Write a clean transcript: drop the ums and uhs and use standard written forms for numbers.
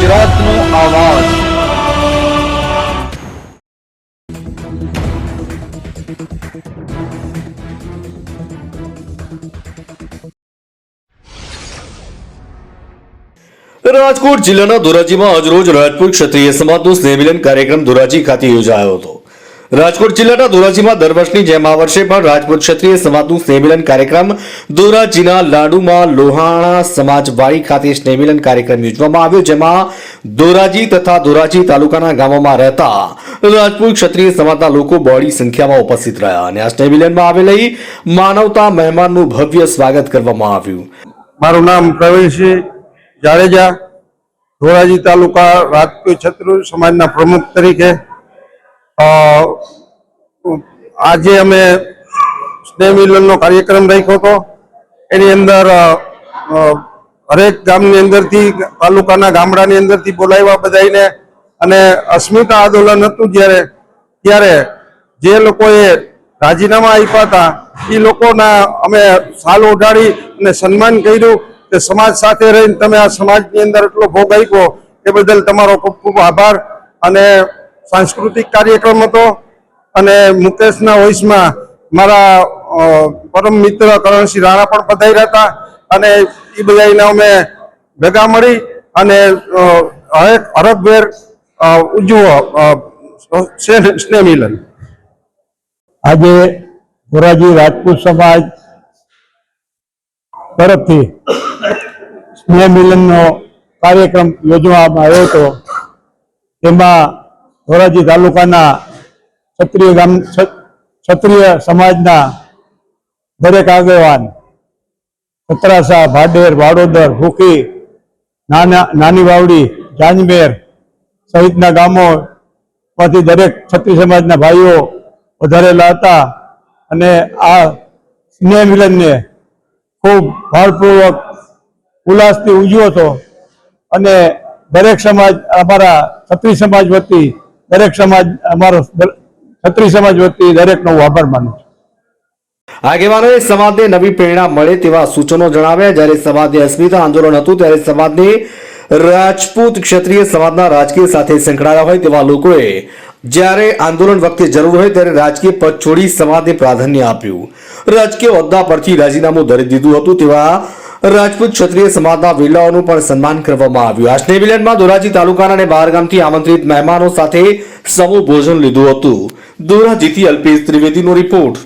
ગુજરાતનો આવાજ। રાજકોટ જિલ્લાના ધોરાજીમાં આજરોજ રાજપૂત ક્ષત્રિય સમાજનો સ્નેહમિલન કાર્યક્રમ ધોરાજી ખાતે યોજાયો હતો। રાજકોટ જિલ્લાના ધોરાજીમાં દર વર્ષની જેમ આ વર્ષે પણ રાજપૂત ક્ષત્રિય સમાજનું સ્નેહમિલન કાર્યક્રમ ધોરાજીના લાડુમાં લોહાણા સમાજવાડી ખાતે સ્નેહમિલન કાર્યક્રમ યોજવામાં આવ્યો, જેમાં ધોરાજી તથા ધોરાજી તાલુકાના ગામોમાં રહેતા રાજપૂત ક્ષત્રિય સમાજના લોકો બહોળી સંખ્યામાં ઉપસ્થિત રહ્યા અને આ સ્નેહમિલનમાં આવેલી માનવતા મહેમાનનું ભવ્ય સ્વાગત કરવામાં આવ્યું। મારું નામ પ્રવીણસિંહ જાડેજા, ધોરાજી તાલુકા રાજપૂત ક્ષત્રિય સમાજના પ્રમુખ તરીકે આજે અમે સ્નેહ મિલનનો કાર્યક્રમ રાખ્યો હતો। એની અંદર હરેક ગામની અંદરથી, તાલુકાના ગામડાની અંદરથી બોલાવ્યા બધાને, અને અસ્મિતા આંદોલન હતું ત્યારે જે લોકોએ રાજીનામા આપ્યા હતા એ લોકોના અમે શાલ ઓઢાડી અને સન્માન કર્યું કે સમાજ સાથે રહીને તમે આ સમાજની અંદર એટલો ભોગ આપ્યો એ બદલ તમારો ખૂબ ખૂબ આભાર। અને सांस्कृतिक कार्यक्रम હતો અને મુકેશના વોઇસમાં મારા પરમ મિત્ર કરણસિંહ રાણા પણ પધાર્યા હતા અને એ બધાને અમે ભેગા મળી અને હરખભેર ઉજવો સ્નેહ મિલન। આજે ધોરાજી રાજપૂત સમાજ તરફથી સ્નેહ મિલનનો કાર્યક્રમ યોજવામાં આવ્યો હતો। તેમાં ધોરાજી તાલુકાના ક્ષત્રિય સમાજના દરેક આગેવાન સતરાસા, ભાડેર, વાડોદર, ભૂખી, નાની વાવડી, જાંજમેર સહિતના ગામોમાંથી દરેક ક્ષત્રિય સમાજના ભાઈઓ વધારેલા હતા અને આ સ્નેહ મિલનને ખૂબ ભારપૂર્વક ઉલ્લાસથી ઉજવ્યો હતો અને દરેક સમાજ, અમારા ક્ષત્રિય સમાજ વતી દરેક સમાજ, અમારો ક્ષત્રિય સમાજ વતી દરેકનો આભાર માનું છું। આગેવાનોએ સમાજને નવી પ્રેરણા મળે તેવા સૂચનો જણાવ્યા। જ્યારે સમાજની અસ્મિતા આંદોલન હતું ત્યારે સમાજને રાજપૂત ક્ષત્રિય સમાજના રાજકીય સાથે સંકળાયેલા હોય તેવા લોકોએ જ્યારે આંદોલન વખતે જરૂર હોય ત્યારે રાજકીય પદ છોડી સમાજને પ્રાધાન્ય આપ્યું, રાજકીય હોદ્દા પરથી રાજીનામું ધરી દીધું હતું તેવા રાજપૂત ક્ષત્રિય સમાજના વડીલોનું પણ સન્માન કરવામાં આવ્યું। આ સ્નેહ મિલનમાં ધોરાજી તાલુકાના અને બહારગામથી આમંત્રિત મહેમાનો સાથે સમૂહ ભોજન લીધું હતું। ધોરાજીથી અલ્પેશ ત્રિવેદીનો રિપોર્ટ।